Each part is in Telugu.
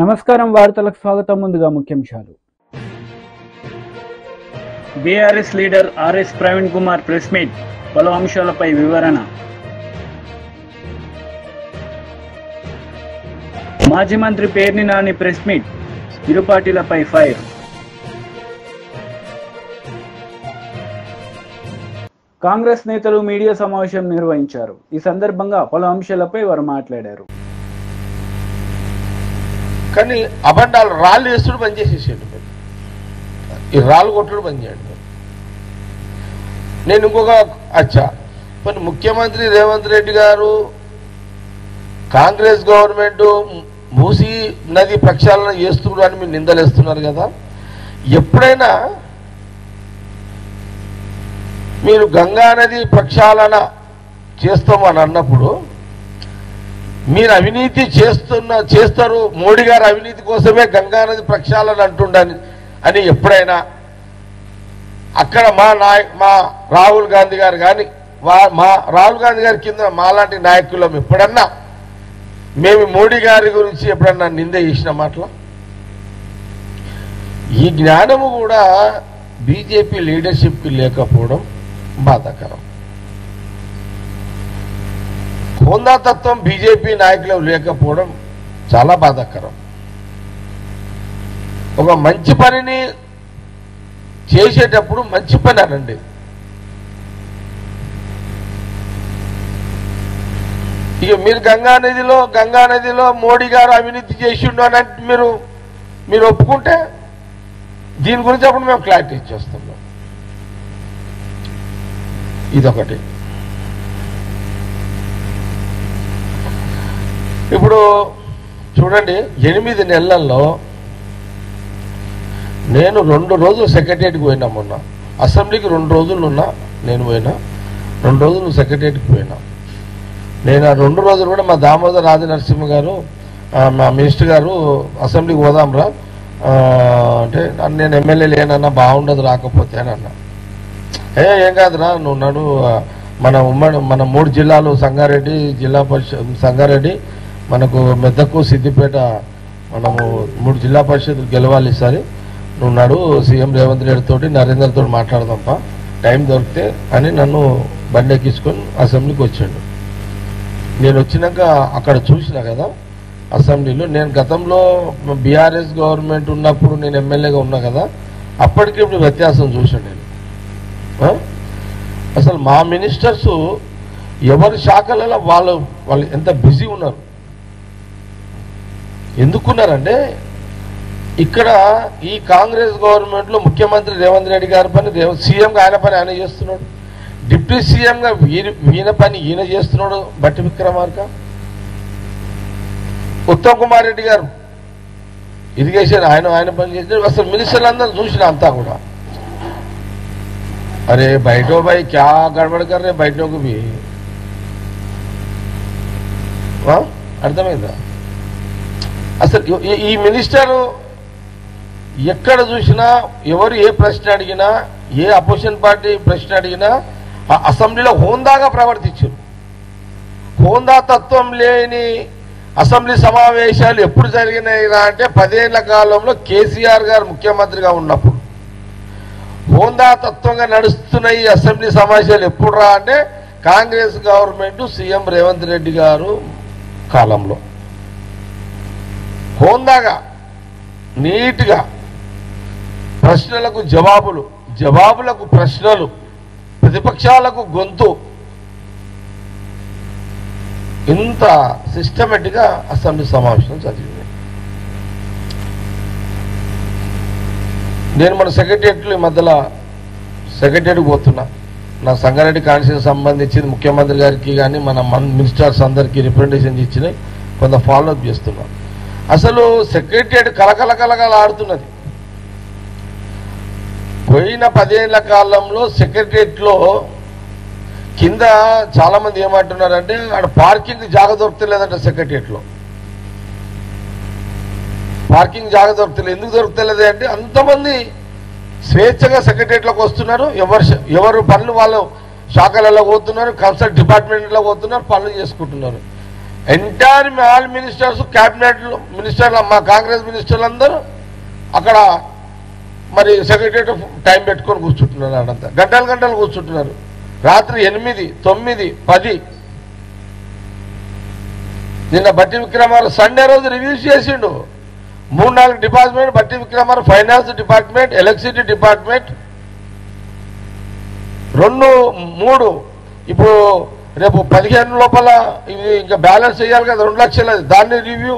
నమస్కారం వార్తలకు స్వాగతం. ముందుగా ముఖ్యాంశాలు. BRS leader RS Praveen Kumar press meet, పలు అంశాలపై వివరణ. మాజీ మంత్రి పేర్ని నాని ప్రెస్ మీట్, ఇరు పార్టీలపై ఫైర్. కాంగ్రెస్ నేతలు మీడియా సమావేశం నిర్వహించారు. ఈ సందర్భంగా పలు అంశాలపై వారు మాట్లాడారు. కానీ అబండాలు రాళ్ళు వేస్తుడు బంద్ చేసేసాడు. ఈ రాళ్ళు కొట్టుడు బంద్ చేయండి. నేను ఇంకొక మరి ముఖ్యమంత్రి రేవంత్ రెడ్డి గారు కాంగ్రెస్ గవర్నమెంట్ మూసీ నది ప్రక్షాళన చేస్తున్నారు అని మీరు నిందలేస్తున్నారు కదా. ఎప్పుడైనా మీరు గంగా నది ప్రక్షాళన చేస్తామని అన్నప్పుడు మీరు అవినీతి చేస్తారు, మోడీ గారు అవినీతి కోసమే గంగానది ప్రక్షాళన అంటుండని అని ఎప్పుడైనా అక్కడ మా రాహుల్ గాంధీ గారు కానీ మా రాహుల్ గాంధీ గారి కింద మాలాంటి నాయకులం ఎప్పుడన్నా మేము మోడీ గారి గురించి ఎప్పుడన్నా నింద చేసిన మాటలు? ఈ జ్ఞానము కూడా బీజేపీ లీడర్షిప్కి లేకపోవడం బాధాకరం. హోందాతత్వం బీజేపీ నాయకులు లేకపోవడం చాలా బాధాకరం. ఒక మంచి పనిని చేసేటప్పుడు మంచి పని అనండి. ఇక మీరు గంగా నదిలో మోడీ గారు అవినీతి చేసిండు అని మీరు ఒప్పుకుంటే దీని గురించి అప్పుడు మేము క్లారిటీ ఇచ్చేస్తున్నాం. ఇదొకటి. ఇప్పుడు చూడండి, 8 నెలల్లో నేను 2 రోజులు సెక్రటరియట్కి పోయినా. మొన్న అసెంబ్లీకి 2 రోజులు ఉన్నా, నేను పోయినా 2 రోజులు సెక్రటరియట్కి పోయినా. నేను ఆ 2 రోజులు కూడా మా దామోదర్ రాజ నరసింహ గారు, మా మినిస్టర్ గారు అసెంబ్లీకి పోదాంరా అంటే నేను ఎమ్మెల్యే లేనన్నా బాగుండదు రాకపోతే అని అన్నా. ఏం కాదురా నువ్వు నడు, మన 3 జిల్లాలు సంగారెడ్డి జిల్లా పరిషత్, సంగారెడ్డి మనకు మెదకు సిద్దిపేట, మనము 3 జిల్లా పరిషత్లు గెలవాలి ఈసారి, నువ్వు నాడు సీఎం రేవంత్ రెడ్డి తోటి నరేందర్ తోటి మాట్లాడదాంపా టైం దొరికితే అని నన్ను బండి ఎక్కించుకొని అసెంబ్లీకి వచ్చాడు. నేను వచ్చినాక అక్కడ చూసిన కదా అసెంబ్లీలో, నేను గతంలో బీఆర్ఎస్ గవర్నమెంట్ ఉన్నప్పుడు నేను ఎమ్మెల్యేగా ఉన్నా కదా, అప్పటికి ఇప్పుడు వ్యత్యాసం చూసాను నేను. అసలు మా మినిస్టర్స్ ఎవరి శాఖలలో వాళ్ళు ఎంత బిజీ ఉన్నారు. ఎందుకున్నారంటే ఇక్కడ ఈ కాంగ్రెస్ గవర్నమెంట్లో ముఖ్యమంత్రి రేవంత్ రెడ్డి గారి పని సీఎంగా ఆయన పని ఆయన చేస్తున్నాడు, డిప్యూటీ సీఎంగా ఈయన పని ఈయన చేస్తున్నాడు. బట్టి విక్రమార్క, ఉత్తమ్ కుమార్ రెడ్డి గారు ఇరిగేషన్ ఆయన పని చేసినాడు. అసలు మినిస్టర్లు అందరూ చూసిన అంతా కూడా అరే బయటో భాయ్ క్యా గడబడ కర్ రే బయటకు భీ, అర్థమైందా? అసలు ఈ మినిస్టర్ ఎక్కడ చూసినా ఎవరు ఏ ప్రశ్న అడిగినా, ఏ అపోజిషన్ పార్టీ ప్రశ్న అడిగినా అసెంబ్లీలో హోందాగా ప్రవర్తించారు. హోందా తత్వం లేని అసెంబ్లీ సమావేశాలు ఎప్పుడు జరిగినాయిరా అంటే 10 ఏళ్ల కాలంలో కేసీఆర్ గారు ముఖ్యమంత్రిగా ఉన్నప్పుడు. హోందా తత్వంగా నడుస్తున్న ఈ అసెంబ్లీ సమావేశాలు ఎప్పుడు రా అంటే కాంగ్రెస్ గవర్నమెంట్ సీఎం రేవంత్ రెడ్డి గారు కాలంలో. హోందాగా నీట్గా ప్రశ్నలకు జవాబులు, జవాబులకు ప్రశ్నలు, ప్రతిపక్షాలకు గొంతు, ఇంత సిస్టమేటిక్గా అసెంబ్లీ సమావేశం జరిగింది. నేను మన సెక్రటరియట్లో ఈ మధ్యలో సెక్రటరియట్కి పోతున్నా. నా సంగారెడ్డి కాన్స్టిట్యూన్సీ సంబంధించింది ముఖ్యమంత్రి గారికి కానీ మన మినిస్టర్స్ అందరికీ రిప్రజెంటేషన్ ఇచ్చినాయి, కొంత ఫాలోఅప్ చేస్తున్నా. అసలు సెక్రటరియట్ కలకల ఆడుతున్నది. పోయిన 10 ఏళ్ల కాలంలో సెక్రటరియట్లో కింద చాలా మంది ఏమంటున్నారంటే అక్కడ పార్కింగ్ జాగా దొరకలేదంట. సెక్రటరియట్లో పార్కింగ్ జాగా దొరకలేదు. ఎందుకు దొరకలేదు అంటే అంతమంది స్వేచ్ఛగా సెక్రటరియట్లోకి వస్తున్నారు, ఎవరు పనులు వాళ్ళు శాఖలలో పోతున్నారు, కన్సల్ట్ డిపార్ట్మెంట్లో పోతున్నారు, పనులు చేసుకుంటున్నారు. ఎంటైర్ ఆల్ మినిస్టర్స్, క్యాబినెట్ మినిస్టర్లు, మా కాంగ్రెస్ మినిస్టర్లు అందరూ అక్కడ మరి సెక్రటరియట్ టైం పెట్టుకొని కూర్చుంటున్నారు. అడంతా గంటలు గంటలు కూర్చుంటున్నారు. రాత్రి 8, 9, 10. నిన్న బట్టి విక్రమార్క సండే రోజు రివ్యూస్ చేసిండు. 3-4 డిపార్ట్మెంట్ బట్టి Vikramarka, finance department, electricity department, 2-3. ఇప్పుడు రేపు 15 లోపల ఇవి ఇంకా బ్యాలెన్స్ చేయాలి కదా, 2 లక్షలు. దాన్ని రివ్యూ.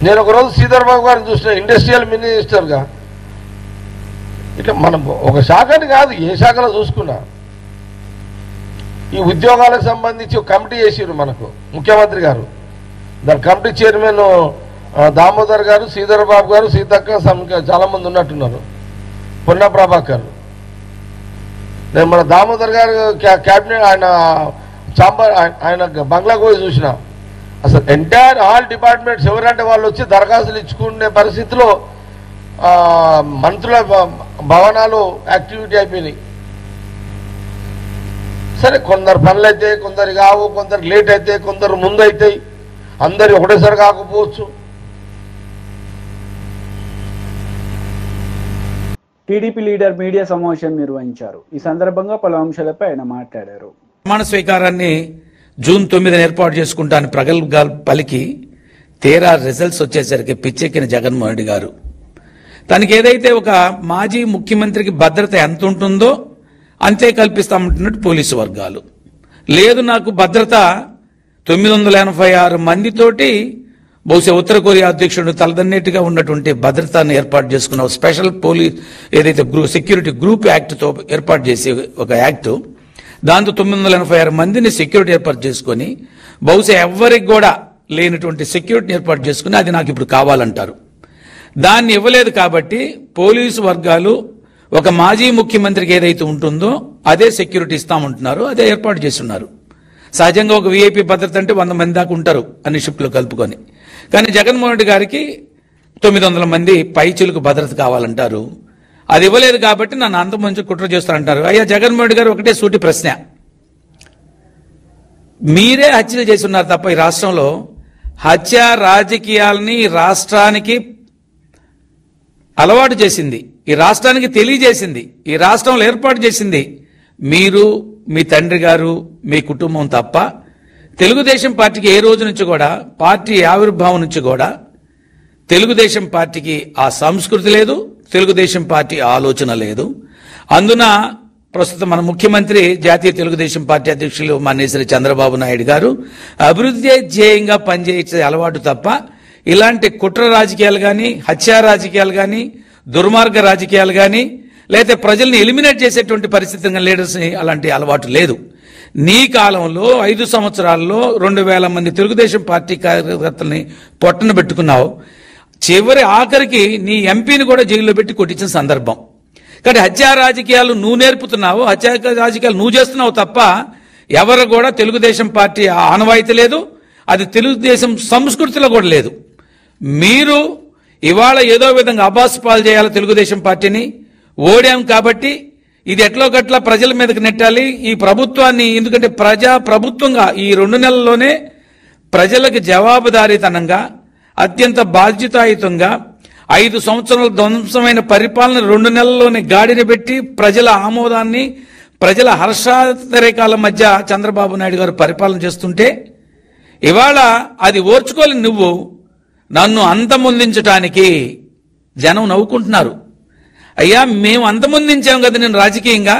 నేను ఒకరోజు శ్రీధర్ బాబు గారిని చూసిన ఇండస్ట్రియల్ మినిస్టర్గా. ఇట్లా మనం ఒక శాఖని కాదు, ఏ శాఖలో చూసుకున్నా ఈ ఉద్యోగాలకు సంబంధించి ఒక కమిటీ చేసిరు మనకు ముఖ్యమంత్రి గారు. దాని కమిటీ చైర్మన్ దామోదర్ గారు, శ్రీధర్ బాబు గారు, సీతక్క, చాలా మంది ఉన్నట్టున్నారు, పొన్న ప్రభాకర్. నేను మన దామోదర్ గారు క్యాబినెట్ ఆయన చాంబర్ ఆయన బంగ్లాకు పోయి చూసిన. అసలు ఎంటైర్ ఆల్ డిపార్ట్మెంట్స్ ఎవరంటే వాళ్ళు వచ్చి దరఖాస్తులు ఇచ్చుకునే పరిస్థితిలో మంత్రుల భవనాలు యాక్టివిటీ అయిపోయినాయి. సరే, కొందరు పనులు అయితే, కొందరు కావు, కొందరు లేట్ అయితే, కొందరు ముందు అవుతాయి, అందరు ఒకటేసారి కాకపోవచ్చు. టీడీపీ లీడర్ మీడియా సమావేశం నిర్వహించారు. ఈ సందర్భంగా పలు అంశాలపై ఆయన మాట్లాడారు. ప్రమాణ స్వీకారాన్ని జూన్ 9 ఏర్పాటు చేసుకుంటాను ప్రగల్భాలు పలికి తీరా రిజల్ట్స్ వచ్చేసరికి పిచ్చెక్కిన జగన్మోహన్ రెడ్డి గారు తనకి ఏదైతే ఒక మాజీ ముఖ్యమంత్రికి భద్రత ఎంత ఉంటుందో అంతే కల్పిస్తామంటున్నట్టు పోలీసు వర్గాలు. లేదు, నాకు భద్రత 986 మందితోటి బహుశా ఉత్తర కొరియా అధ్యక్షుడు తలదన్నేట్టుగా ఉన్నటువంటి భద్రతను ఏర్పాటు చేసుకున్న స్పెషల్ పోలీస్ ఏదైతే సెక్యూరిటీ గ్రూప్ యాక్ట్తో ఏర్పాటు చేసే ఒక యాక్ట్, దాంతో 986 మందిని సెక్యూరిటీ ఏర్పాటు చేసుకుని బహుశా ఎవరికి కూడా లేనటువంటి సెక్యూరిటీని ఏర్పాటు చేసుకుని అది నాకు ఇప్పుడు కావాలంటారు. దాన్ని ఇవ్వలేదు కాబట్టి పోలీసు వర్గాలు ఒక మాజీ ముఖ్యమంత్రికి ఏదైతే ఉంటుందో అదే సెక్యూరిటీ ఇస్తామంటున్నారు, అదే ఏర్పాటు చేస్తున్నారు. సహజంగా ఒక వీఐపీ భద్రత అంటే 100 మంది దాకా ఉంటారు అన్ని షిఫ్ట్లో కలుపుకొని. కానీ జగన్మోహన్ రెడ్డి గారికి 900 మంది పైచిలకు భద్రత కావాలంటారు. అది ఇవ్వలేదు కాబట్టి నన్ను అంత మంచి కుట్ర చేస్తారంటారు. అయ్యా జగన్మోహన్ రెడ్డి గారు ఒకటే సూటి ప్రశ్న, మీరే హత్యలు చేసి ఉన్నారు తప్ప ఈ రాష్ట్రంలో హత్య రాజకీయాలని రాష్ట్రానికి అలవాటు చేసింది, ఈ రాష్ట్రానికి తెలియజేసింది, ఈ రాష్ట్రంలో ఏర్పాటు చేసింది మీరు, మీ తండ్రి గారు, మీ కుటుంబం తప్ప తెలుగుదేశం పార్టీకి ఏ రోజు నుంచి కూడా, పార్టీ ఆవిర్భావం నుంచి కూడా తెలుగుదేశం పార్టీకి ఆ సంస్కృతి లేదు, తెలుగుదేశం పార్టీ ఆలోచన లేదు. అందున ప్రస్తుతం మన ముఖ్యమంత్రి జాతీయ తెలుగుదేశం పార్టీ అధ్యక్షులు మాన్యశ్రీ చంద్రబాబు నాయుడు గారు అభివృద్ధి ధ్యేయంగా పనిచేసే అలవాటు తప్ప ఇలాంటి కుట్ర రాజకీయాలు కానీ, హత్యా రాజకీయాలు కానీ, దుర్మార్గ రాజకీయాలు కానీ, లేకపోతే ప్రజల్ని ఎలిమినేట్ చేసేటువంటి పరిస్థితి లీడర్స్ని అలాంటి అలవాటు లేదు. నీ కాలంలో 5 సంవత్సరాల్లో 2000 మంది తెలుగుదేశం పార్టీ కార్యకర్తల్ని పొట్టన పెట్టుకున్నావు. చివరి ఆఖరికి నీ ఎంపీని కూడా జైల్లో పెట్టి కొట్టించిన సందర్భం. కాబట్టి హత్యా రాజకీయాలు నువ్వు నేర్పుతున్నావు, హత్యా రాజకీయాలు నువ్వు చేస్తున్నావు తప్ప ఎవరు కూడా తెలుగుదేశం పార్టీ ఆనవాయితీ లేదు, అది తెలుగుదేశం సంస్కృతిలో కూడా లేదు. మీరు ఇవాళ ఏదో విధంగా అబాస్పాలు చేయాలి తెలుగుదేశం పార్టీని. ఓడాం కాబట్టి ఇది ఎట్లో గట్లా ప్రజల మీదకి నెట్టాలి ఈ ప్రభుత్వాన్ని. ఎందుకంటే ప్రభుత్వంగా ఈ 2 నెలల్లోనే ప్రజలకు జవాబుదారీతనంగా, అత్యంత బాధ్యతాయుతంగా 5 సంవత్సరాల ధ్వంసమైన పరిపాలన 2 నెలల్లోనే గాడిన పెట్టి ప్రజల ఆమోదాన్ని, ప్రజల హర్షాతిరేకాల మధ్య చంద్రబాబు నాయుడు గారు పరిపాలన చేస్తుంటే ఇవాళ అది ఓర్చుకోలేని నువ్వు నన్ను అంతమొందించడానికి జనం నవ్వుకుంటున్నారు. అయ్యా, మేము అంతమొందించాం కదా నేను రాజకీయంగా,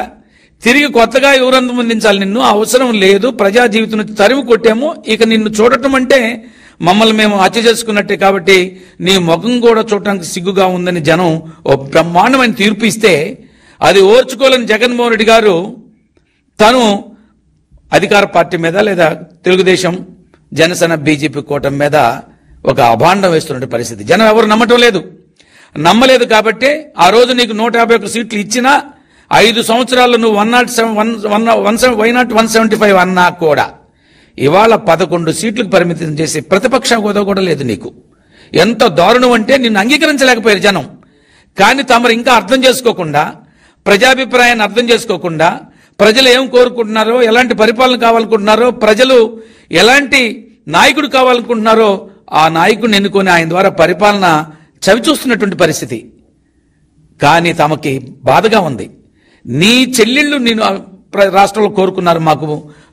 తిరిగి కొత్తగా ఎవరు అంతమొందించాలి నిన్ను? అవసరం లేదు. ప్రజా జీవితం నుంచి తరిమి కొట్టాము, ఇక నిన్ను చూడటం అంటే మమ్మల్ని మేము హత్య చేసుకున్నట్టే. కాబట్టి నీ ముఖం కూడా చూడటానికి సిగ్గుగా ఉందని జనం ఓ బ్రహ్మాండమైన తీర్పు ఇస్తే అది ఓర్చుకోలేని జగన్మోహన్ రెడ్డి గారు తను అధికార పార్టీ మీద లేదా తెలుగుదేశం, జనసేన, బీజేపీ కూటమి మీద ఒక అభాండం వేస్తున్న పరిస్థితి. జనం ఎవరు నమ్మలేదు కాబట్టి ఆ రోజు నీకు 151 సీట్లు ఇచ్చినా 5 సంవత్సరాల్లో నువ్వు 175 అన్నా కూడా ఇవాళ 11 సీట్లకు పరిమితం చేసి ప్రతిపక్ష హోదా కూడా లేదు నీకు. ఎంత దారుణం అంటే నిన్ను అంగీకరించలేకపోయారు జనం. కానీ తమరు ఇంకా అర్థం చేసుకోకుండా, ప్రజాభిప్రాయాన్ని అర్థం చేసుకోకుండా, ప్రజలు ఏం కోరుకుంటున్నారో, ఎలాంటి పరిపాలన కావాలనుకుంటున్నారో, ప్రజలు ఎలాంటి నాయకుడు కావాలనుకుంటున్నారో ఆ నాయకుడిని ఎన్నుకొని ఆయన ద్వారా పరిపాలన చవిచూస్తున్నటువంటి పరిస్థితి. కానీ తమకి బాధగా ఉంది. నీ చెల్లెళ్ళు నేను రాష్ట్రంలో కోరుకున్నారు, మాకు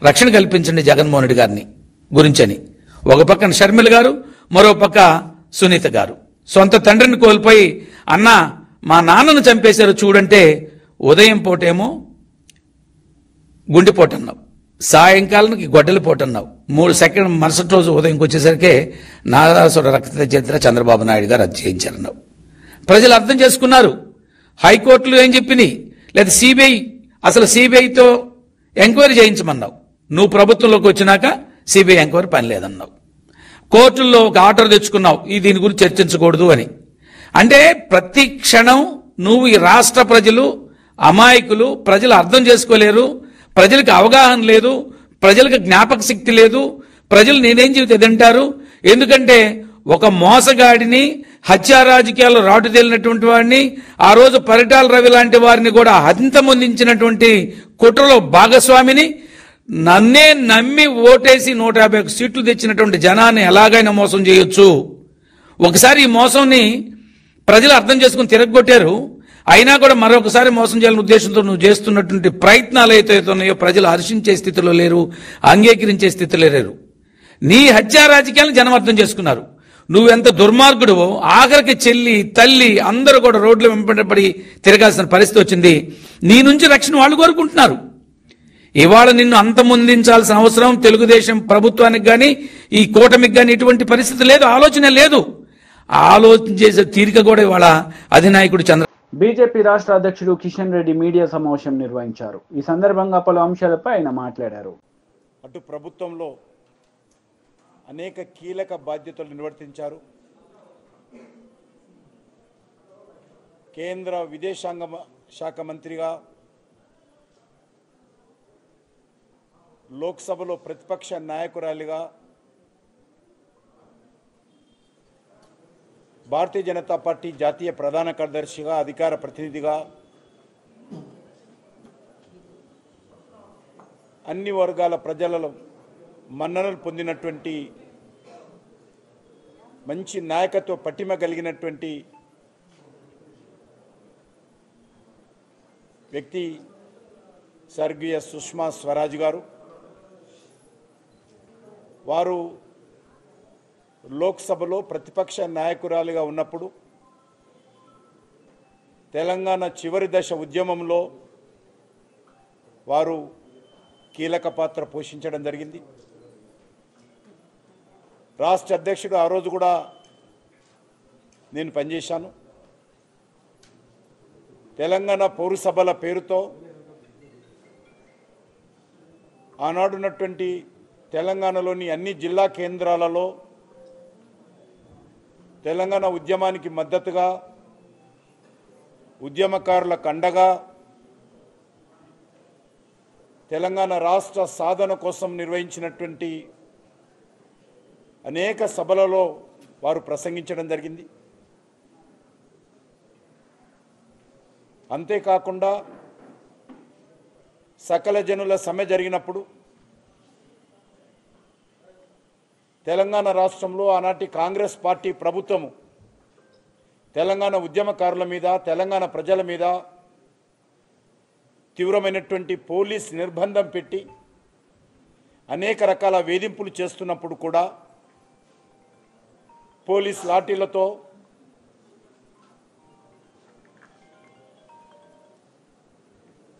రక్షణ కల్పించండి జగన్మోహన్ రెడ్డి గారిని గురించని. ఒక పక్కన షర్మిల గారు, మరో పక్క సునీత గారు సొంత తండ్రిని కోల్పోయి అన్న మా నాన్నను చంపేశారు చూడంటే ఉదయం పూటేమో గుండెపోటు అన్నావు, సాయంకాలానికి గొడ్డలి పోటు అన్నావు, 3 సెకండ్ మరుసటి రోజు ఉదయంకి వచ్చేసరికి నారాసుర రక్త చరిత్ర చంద్రబాబు నాయుడు గారు అది చేయించారన్నావు. ప్రజలు అర్థం చేసుకున్నారు. హైకోర్టులు ఏం చెప్పినాయి, లేదా సిబిఐ, అసలు సిబిఐతో ఎంక్వైరీ చేయించమన్నావు. నువ్వు ప్రభుత్వంలోకి వచ్చినాక సిబిఐ ఎంక్వైరీ పని లేదన్నావు. కోర్టుల్లో ఒక ఆర్డర్ తెచ్చుకున్నావు, దీని గురించి చర్చించకూడదు అని. అంటే ప్రతి క్షణం నువ్వు ఈ రాష్ట్ర ప్రజలు అమాయకులు, ప్రజలు అర్థం చేసుకోలేరు, ప్రజలకు అవగాహన లేదు, ప్రజలకు జ్ఞాపక శక్తి లేదు, ప్రజలు నేనేం చెబితే తింటారు. ఎందుకంటే ఒక మోసగాడిని, హత్యా రాజకీయాల్లో రాటు తేలినటువంటి వాడిని, ఆ రోజు పరిటాల రవి లాంటి వారిని కూడా హంతమొందించినటువంటి కుట్రలో భాగస్వామిని, నన్నే నమ్మి ఓటేసి 151 సీట్లు తెచ్చినటువంటి జనాన్ని ఎలాగైనా మోసం చేయొచ్చు. ఒకసారి ఈ మోసంని ప్రజలు అర్థం చేసుకుని తిరగొట్టారు. అయినా కూడా మరొకసారి మోసం చేయాలనే ఉద్దేశంతో నువ్వు చేస్తున్నటువంటి ప్రయత్నాలు ఏవైతున్నాయో ప్రజలు హర్షించే స్థితిలో లేరు, అంగీకరించే స్థితిలో లేరు. నీ హత్యా రాజకీయాలను జనం అర్థం చేసుకున్నారు. నువ్వెంత దుర్మార్గుడువో ఆఖరికి చెల్లి, తల్లి అందరూ కూడా రోడ్ల వెంబడి తిరగాల్సిన పరిస్థితి వచ్చింది. నీ నుంచి రక్షణ వాళ్ళు కోరుకుంటున్నారు. ఇవాళ నిన్ను అంతమొందించాల్సిన అవసరం తెలుగుదేశం ప్రభుత్వానికి కానీ ఈ కూటమికి కానీ ఇటువంటి పరిస్థితి లేదు, ఆలోచన లేదు. ఆలోచన చేసే తీరిక కూడా ఇవాళ అధినాయకుడు బీజేపీ రాష్ట్ర అధ్యక్షుడు కిషన్ రెడ్డి మీడియా సమావేశం నిర్వహించారు. ఈ సందర్భంగా పలు అంశాలపై ఆయన మాట్లాడారు. అటు ప్రభుత్వంలో అనేక కీలక బాధ్యతలు నిర్వర్తించారు. కేంద్ర విదేశాంగ శాఖ మంత్రిగా, లోక్సభలో ప్రతిపక్ష నాయకురాలిగా, భారతీయ జనతా పార్టీ జాతీయ ప్రధాన కార్యదర్శిగా, అధికార ప్రతినిధిగా అన్ని వర్గాల ప్రజలలో మన్ననలు పొందినటువంటి మంచి నాయకత్వ పటిమ కలిగినటువంటి వ్యక్తి స్వర్గీయ సుష్మా స్వరాజ్ గారు. వారు లోక్సభలో ప్రతిపక్ష నాయకురాలిగా ఉన్నప్పుడు తెలంగాణ చివరి దశ ఉద్యమంలో వారు కీలక పాత్ర పోషించడం జరిగింది. రాష్ట్ర అధ్యక్షుడు ఆ రోజు కూడా నేను పనిచేశాను. తెలంగాణ పౌరసభల పేరుతో ఆనాడున్నటువంటి తెలంగాణలోని అన్ని జిల్లా కేంద్రాలలో తెలంగాణ ఉద్యమానికి మద్దతుగా, ఉద్యమకారులకు అండగా, తెలంగాణ రాష్ట్ర సాధన కోసం నిర్వహించినటువంటి అనేక సభలలో వారు ప్రసంగించడం జరిగింది. అంతేకాకుండా సకల జనుల సమ్మె జరిగినప్పుడు తెలంగాణ రాష్ట్రంలో ఆనాటి కాంగ్రెస్ పార్టీ ప్రభుత్వము తెలంగాణ ఉద్యమకారుల మీద, తెలంగాణ ప్రజల మీద తీవ్రమైనటువంటి పోలీస్ నిర్బంధం పెట్టి అనేక రకాల వేధింపులు చేస్తున్నప్పుడు కూడా పోలీస్ లాఠీలతో,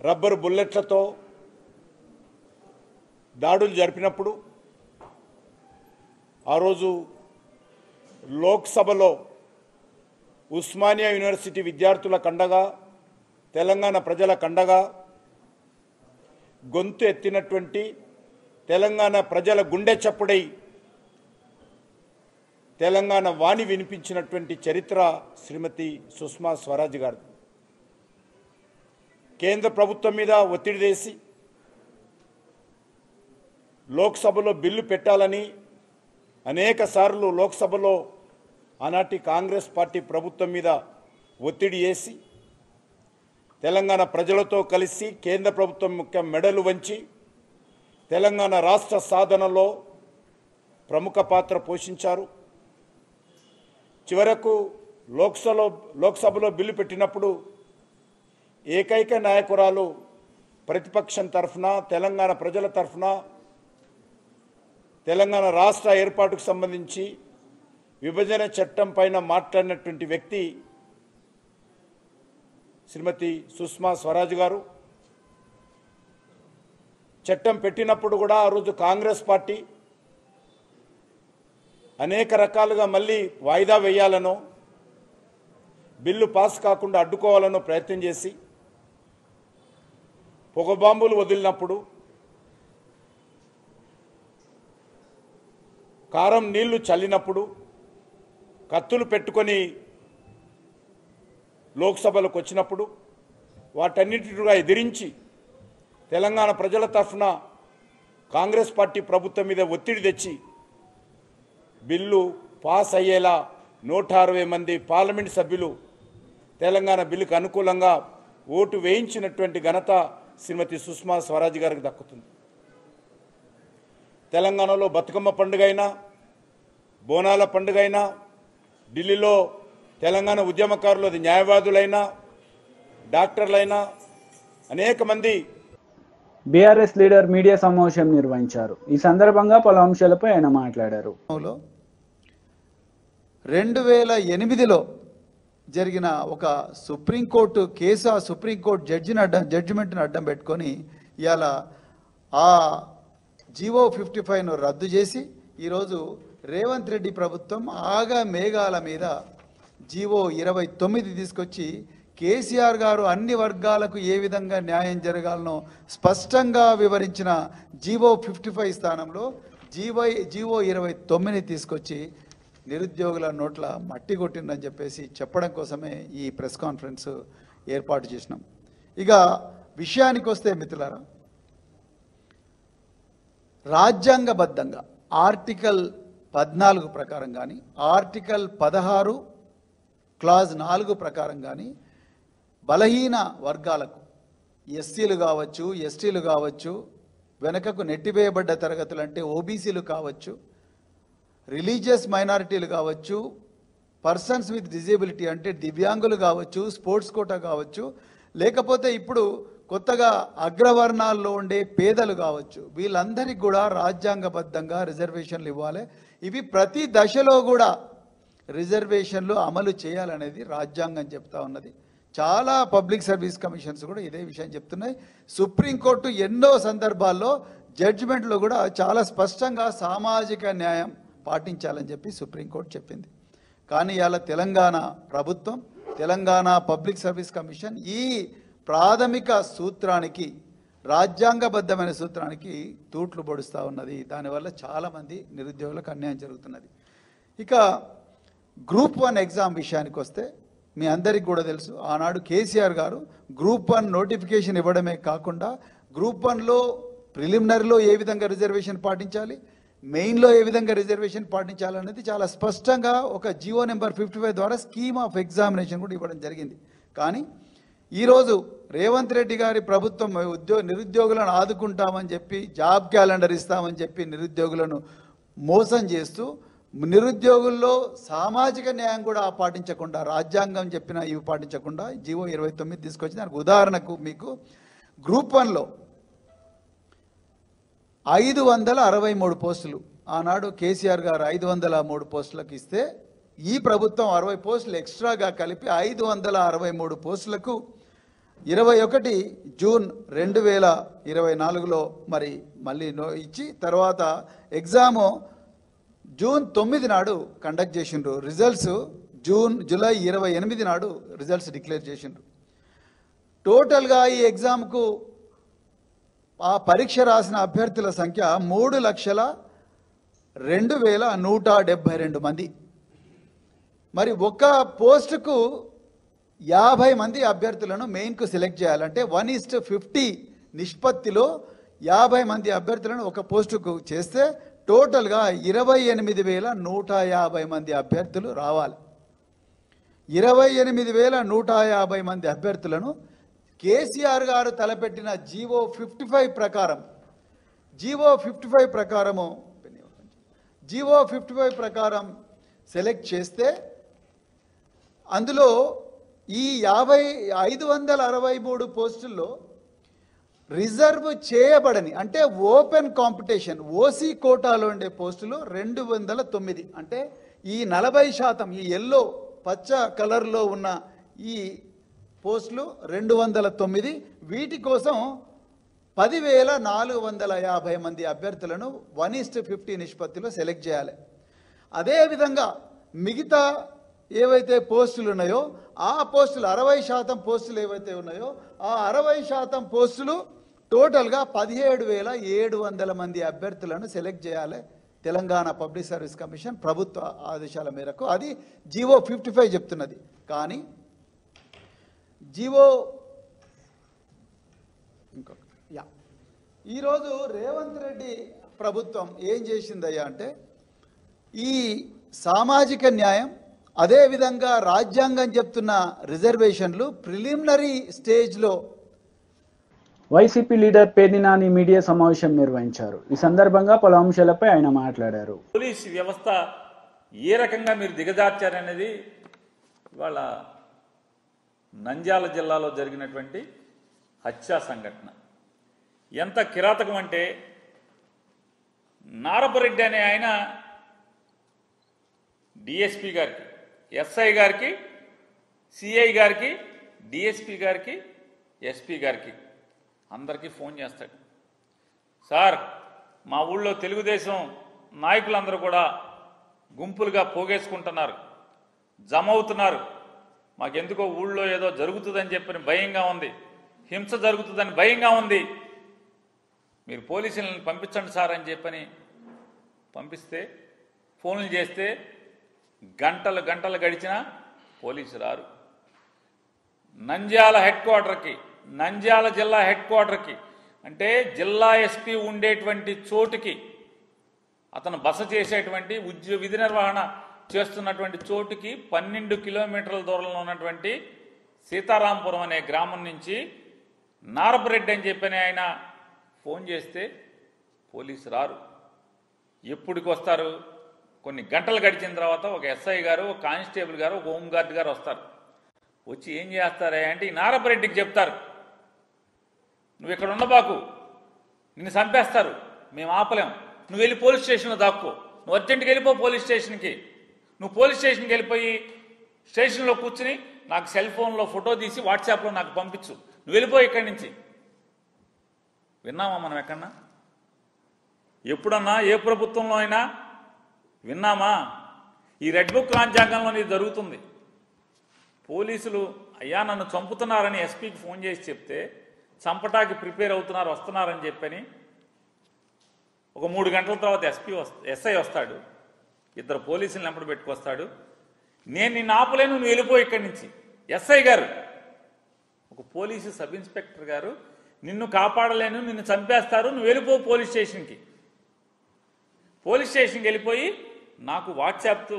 రబ్బరు బుల్లెట్లతో దాడులు జరిపినప్పుడు ఆ రోజు లోక్సభలో ఉస్మానియా యూనివర్సిటీ విద్యార్థుల కండగా, తెలంగాణ ప్రజల కండగా గొంతు ఎత్తినటువంటి, తెలంగాణ ప్రజల గుండె చప్పుడై తెలంగాణ వాణి వినిపించినటువంటి చరిత్ర శ్రీమతి సుష్మా స్వరాజ్ గారు. కేంద్ర ప్రభుత్వం మీద ఒత్తిడి చేసి లోక్సభలో బిల్లు పెట్టాలని అనేక సార్లు లోక్సభలో ఆనాటి కాంగ్రెస్ పార్టీ ప్రభుత్వం మీద ఒత్తిడి చేసి తెలంగాణ ప్రజలతో కలిసి కేంద్ర ప్రభుత్వం ముఖ్య మెడలు వంచి తెలంగాణ రాష్ట్ర సాధనలో ప్రముఖ పాత్ర పోషించారు. చివరకు లోక్సభలో బిల్లు పెట్టినప్పుడు ఏకైక నాయకురాలు ప్రతిపక్షం తరఫున తెలంగాణ ప్రజల తరఫున తెలంగాణ రాష్ట్ర ఏర్పాటుకు సంబంధించి విభజన చట్టం పైన మాట్లాడినటువంటి వ్యక్తి శ్రీమతి సుష్మా స్వరాజ్ గారు. చట్టం పెట్టినప్పుడు కూడా ఆ రోజు కాంగ్రెస్ పార్టీ అనేక రకాలుగా మళ్ళీ వాయిదా వేయాలనో బిల్లు పాస్ కాకుండా అడ్డుకోవాలనో ప్రయత్నం చేసి పొగబాంబులు వదిలినప్పుడు కారం నీళ్లు చల్లినప్పుడు కత్తులు పెట్టుకొని లోక్సభలకు వచ్చినప్పుడు వాటన్నిటిగా ఎదిరించి తెలంగాణ ప్రజల తరఫున కాంగ్రెస్ పార్టీ ప్రభుత్వం మీద ఒత్తిడి తెచ్చి బిల్లు పాస్ అయ్యేలా 160 మంది పార్లమెంట్ సభ్యులు తెలంగాణ బిల్లుకు అనుకూలంగా ఓటు వేయించినటువంటి ఘనత శ్రీమతి సుష్మా స్వరాజ్ గారికి దక్కుతుంది. తెలంగాణలో బతుకమ్మ పండుగ అయినా బోనాల పండుగ అయినా ఢిల్లీలో తెలంగాణ ఉద్యమకారులు న్యాయవాదులైనా డాక్టర్లైనా అనేక మంది బీఆర్ఎస్ లీడర్ మీడియా సమావేశం నిర్వహించారు. ఈ సందర్భంగా పలు అంశాలపై ఆయన మాట్లాడారు. 2008లో జరిగిన ఒక సుప్రీంకోర్టు కేసు, ఆ సుప్రీంకోర్టు జడ్జిమెంట్ను అడ్డం పెట్టుకొని ఇవాళ ఆ జీవో 55ను రద్దు చేసి ఈరోజు రేవంత్ రెడ్డి ప్రభుత్వం ఆగా మేఘాల మీద జీవో 29 తీసుకొచ్చి కేసీఆర్ గారు అన్ని వర్గాలకు ఏ విధంగా న్యాయం జరగాలనో స్పష్టంగా వివరించిన జీవో 55 స్థానంలో జీవో 29 తీసుకొచ్చి నిరుద్యోగుల నోట్ల మట్టి కొట్టిందని చెప్పేసి చెప్పడం కోసమే ఈ ప్రెస్ కాన్ఫరెన్స్ ఏర్పాటు చేసినాం. ఇక విషయానికి వస్తే మిత్రులారా, రాజ్యాంగబద్ధంగా ఆర్టికల్ 14 ప్రకారం కానీ ఆర్టికల్ 16 క్లాజ్ 4 ప్రకారం కానీ బలహీన వర్గాలకు ఎస్సీలు కావచ్చు, ఎస్టీలు కావచ్చు, వెనకకు నెట్టివేయబడ్డ తరగతులు అంటే ఓబీసీలు కావచ్చు, రిలీజియస్ మైనారిటీలు కావచ్చు, పర్సన్స్ విత్ డిజేబిలిటీ అంటే దివ్యాంగులు కావచ్చు, స్పోర్ట్స్ కోటా కావచ్చు, లేకపోతే ఇప్పుడు కొత్తగా అగ్రవర్ణాల్లో ఉండే పేదలు కావచ్చు, వీళ్ళందరికీ కూడా రాజ్యాంగబద్ధంగా రిజర్వేషన్లు ఇవ్వాలి. ఇవి ప్రతి దశలో కూడా రిజర్వేషన్లు అమలు చేయాలనేది రాజ్యాంగం చెప్తా ఉన్నది. చాలా పబ్లిక్ సర్వీస్ కమిషన్స్ కూడా ఇదే విషయం చెప్తున్నాయి. సుప్రీంకోర్టు ఎన్నో సందర్భాల్లో జడ్జిమెంట్లో కూడా చాలా స్పష్టంగా సామాజిక న్యాయం పాటించాలని చెప్పి సుప్రీంకోర్టు చెప్పింది. కానీ ఇవాళ తెలంగాణ ప్రభుత్వం, తెలంగాణ పబ్లిక్ సర్వీస్ కమిషన్ ఈ ప్రాథమిక సూత్రానికి, రాజ్యాంగబద్ధమైన సూత్రానికి తూట్లు పొడుస్తూ ఉన్నది. దానివల్ల చాలామంది నిరుద్యోగులకు అన్యాయం జరుగుతున్నది. ఇక గ్రూప్ 1 ఎగ్జామ్ విషయానికి వస్తే మీ అందరికీ కూడా తెలుసు, ఆనాడు కేసీఆర్ గారు గ్రూప్ 1 నోటిఫికేషన్ ఇవ్వడమే కాకుండా గ్రూప్ 1లో ప్రిలిమినరీలో ఏ విధంగా రిజర్వేషన్ పాటించాలి, మెయిన్లో ఏ విధంగా రిజర్వేషన్ పాటించాలనేది చాలా స్పష్టంగా ఒక జీవో నెంబర్ 55 ద్వారా స్కీమ్ ఆఫ్ ఎగ్జామినేషన్ కూడా ఇవ్వడం జరిగింది. కానీ ఈరోజు రేవంత్ రెడ్డి గారి ప్రభుత్వం నిరుద్యోగులను ఆదుకుంటామని చెప్పి, జాబ్ క్యాలెండర్ ఇస్తామని చెప్పి నిరుద్యోగులను మోసం చేస్తూ, నిరుద్యోగుల్లో సామాజిక న్యాయం కూడా పాటించకుండా, రాజ్యాంగం చెప్పిన ఇవి పాటించకుండా జీవో 29 తీసుకొచ్చి, దానికి ఉదాహరణకు మీకు గ్రూప్ 1లో 563 పోస్టులు ఆనాడు కేసీఆర్ గారు 503 పోస్టులకు ఇస్తే, ఈ ప్రభుత్వం 60 పోస్టులు ఎక్స్ట్రాగా కలిపి 563 పోస్టులకు 21 జూన్ 2024లో మరి మళ్ళీ ఇచ్చి, తర్వాత ఎగ్జాము జూన్ 9 నాడు కండక్ట్ చేసిండ్రు. రిజల్ట్స్ జూలై 28 నాడు రిజల్ట్స్ డిక్లేర్ చేసిండ్రు. టోటల్గా ఈ ఎగ్జామ్కు ఆ పరీక్ష రాసిన అభ్యర్థుల సంఖ్య 3,02,172 మంది. మరి ఒక పోస్టుకు 50 మంది అభ్యర్థులను మెయిన్కు సెలెక్ట్ చేయాలంటే 1:50 నిష్పత్తిలో 50 మంది అభ్యర్థులను ఒక పోస్టుకు చేస్తే టోటల్గా 28,150 మంది అభ్యర్థులు రావాలి. 28,150 మంది అభ్యర్థులను కేసీఆర్ గారు తలపెట్టిన జీవో 55 ప్రకారం సెలెక్ట్ చేస్తే అందులో ఈ 563 పోస్టుల్లో రిజర్వ్ చేయబడని అంటే ఓపెన్ కాంపిటీషన్ ఓసీ కోటాలో ఉండే పోస్టులు 209. అంటే ఈ 40% ఈ ఎల్లో పచ్చ కలర్లో ఉన్న ఈ పోస్టులు 209. వీటి కోసం 10,450 మంది అభ్యర్థులను 1:50 నిష్పత్తిలో సెలెక్ట్ చేయాలి. అదేవిధంగా మిగతా ఏవైతే పోస్టులు ఉన్నాయో ఆ పోస్టులు 60% పోస్టులు ఏవైతే ఉన్నాయో ఆ 60% పోస్టులు టోటల్గా 17,700 మంది అభ్యర్థులను సెలెక్ట్ చేయాలి. తెలంగాణ పబ్లిక్ సర్వీస్ కమిషన్ ప్రభుత్వ ఆదేశాల మేరకు అది జీవో 55 చెప్తున్నది. కానీ జీవో ఈరోజు రేవంత్ రెడ్డి ప్రభుత్వం ఏం చేసిందయ్యా అంటే ఈ సామాజిక న్యాయం అదేవిధంగా రాజ్యాంగం చెప్తున్న రిజర్వేషన్లు ప్రిలిమినరీ స్టేజ్లో వైసీపీ లీడర్ పేర్నినాని మీడియా సమావేశం నిర్వహించారు. ఈ సందర్భంగా పలు అంశాలపై ఆయన మాట్లాడారు. పోలీస్ వ్యవస్థ ఏ రకంగా మీరు దిగజార్చారనేది ఇవాళ నంద్యాల జిల్లాలో జరిగినటువంటి హత్యా సంఘటన ఎంత కిరాతకం అంటే నారపరెడ్డి అనే ఆయన డిఎస్పీ గారికి, ఎస్ఐ గారికి, సిఐ గారికి, డిఎస్పీ గారికి, ఎస్పీ గారికి అందరికీ ఫోన్ చేస్తాడు. సార్, మా ఊళ్ళో తెలుగుదేశం నాయకులందరూ కూడా గుంపులుగా పోగేసుకుంటున్నారు, జమ అవుతున్నారు. మాకెందుకో ఊళ్ళో ఏదో జరుగుతుందని చెప్పని భయంగా ఉంది, హింస జరుగుతుందని భయంగా ఉంది, మీరు పోలీసులను పంపించండి సార్ అని చెప్పని పంపిస్తే ఫోన్లు చేస్తే గంటలు గంటలు గడిచినా పోలీసు రారు. నంద్యాల హెడ్ క్వార్టర్కి, నంద్యాల జిల్లా హెడ్ క్వార్టర్కి అంటే జిల్లా ఎస్పీ ఉండేటువంటి చోటుకి, అతను బస చేసేటువంటి విధి నిర్వహణ చేస్తున్నటువంటి చోటుకి 12 కిలోమీటర్ల దూరంలో ఉన్నటువంటి సీతారాంపురం అనే గ్రామం నుంచి నారపరెడ్డి అని చెప్పని ఆయన ఫోన్ చేస్తే పోలీసు రారు. ఎప్పటికి వస్తారు? కొన్ని గంటలు గడిచిన తర్వాత ఒక ఎస్ఐ గారు, ఒక కానిస్టేబుల్ గారు, ఒక హోంగార్డ్ గారు వస్తారు. వచ్చి ఏం చేస్తారా అంటే ఈ నారపరెడ్డికి చెప్తారు, నువ్వు ఇక్కడ ఉండబాకు, నిన్ను చంపేస్తారు, మేము ఆపలేం, నువ్వు వెళ్ళి పోలీస్ స్టేషన్లో దాక్కో, నువ్వు అర్జెంట్కి వెళ్ళిపో పోలీస్ స్టేషన్కి, నువ్వు పోలీస్ స్టేషన్కి వెళ్ళిపోయి స్టేషన్లో కూర్చుని నాకు సెల్ ఫోన్లో ఫోటో తీసి వాట్సాప్లో నాకు పంపించు, నువ్వు వెళ్ళిపోయి ఇక్కడి నుంచి. విన్నామా మనం ఎక్కడన్నా? ఎప్పుడన్నా ఏ ప్రభుత్వంలో అయినా విన్నామా? ఈ రెడ్ బుక్ రాజ్యాంగంలో ఇది జరుగుతుంది. పోలీసులు అయ్యా నన్ను చంపుతున్నారని ఎస్పీకి ఫోన్ చేసి చెప్తే చంపటానికి ప్రిపేర్ అవుతున్నారు, వస్తున్నారని చెప్పని ఒక 3 గంటల తర్వాత ఎస్ఐ వస్తాడు, 2 పోలీసులను వెంపడి పెట్టుకొస్తాడు. నేను నిన్ను ఆపలేను, నువ్వు వెళ్ళిపోయి ఇక్కడి నుంచి. ఎస్ఐ గారు, ఒక పోలీసు సబ్ ఇన్స్పెక్టర్ గారు, నిన్ను కాపాడలేను, నిన్ను చంపేస్తారు, నువ్వు వెళ్ళిపో పోలీస్ స్టేషన్కి. పోలీస్ స్టేషన్కి వెళ్ళిపోయి నాకు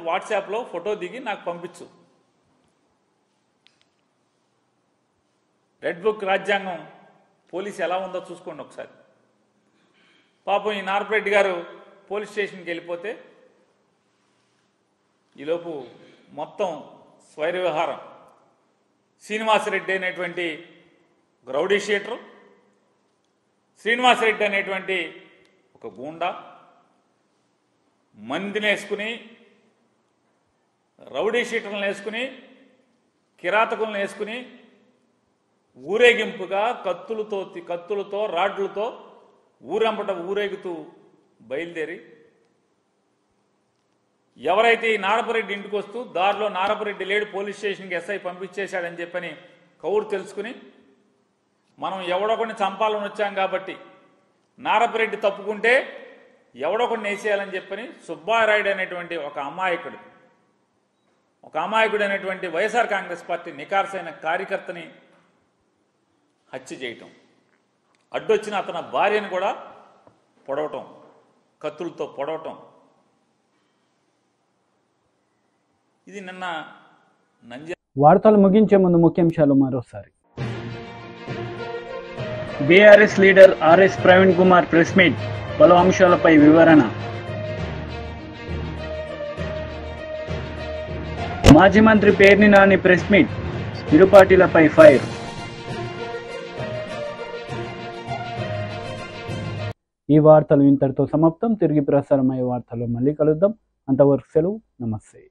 వాట్సాప్లో ఫోటో దిగి నాకు పంపించు. రెడ్ బుక్ రాజ్యాంగం పోలీసు ఎలా ఉందో చూసుకోండి ఒకసారి. పాపం ఈ నారపరెడ్డి గారు పోలీస్ స్టేషన్కి వెళ్ళిపోతే ఈలోపు మొత్తం స్వైర వ్యవహారం. శ్రీనివాసరెడ్డి అనేటువంటి రౌడీ షీటరు, శ్రీనివాసరెడ్డి అనేటువంటి ఒక గూండా మందిని వేసుకుని, రౌడీ షీటర్లను వేసుకుని, కిరాతకులను వేసుకుని ఊరేగింపుగా కత్తులతో రాడ్లతో ఊరంపట ఊరేగుతూ బయలుదేరి ఎవరైతే ఈ నారపరెడ్డి ఇంటికి వస్తూ దారిలో నారపరెడ్డి లేడు, పోలీస్ స్టేషన్కి ఎస్ఐ పంపించేశాడని చెప్పని కౌరు తెలుసుకుని మనం ఎవడొకడిని చంపాలని వచ్చాం కాబట్టి నారపరెడ్డి తప్పుకుంటే ఎవడొకడిని వేసేయాలని చెప్పని సుబ్బారాయుడు అనేటువంటి ఒక అమాయకుడు అనేటువంటి వైఎస్ఆర్ కాంగ్రెస్ పార్టీ నికార్సైన కార్యకర్తని హత్య చేయటం, అడ్డొచ్చిన అతని భార్యను కూడా పొడవటం, కత్తులతో పొడవటం. ఇది నిన్న వార్తలు ముగించే ముందు ముఖ్యాంశాలు మరోసారి. BRS leader RS Praveen Kumar press meet, పలు అంశాలపై వివరణ. మాజీ మంత్రి పేర్ని నాని ప్రెస్ మీట్, ఇరు పార్టీలపై ఫైర్. ఈ వార్తలు ఇంతటితో సమాప్తం. తిరిగి ప్రసారమయ్యే వార్తల్లో మళ్ళీ కలుద్దాం. అంతవరకు సెలవు. నమస్తే.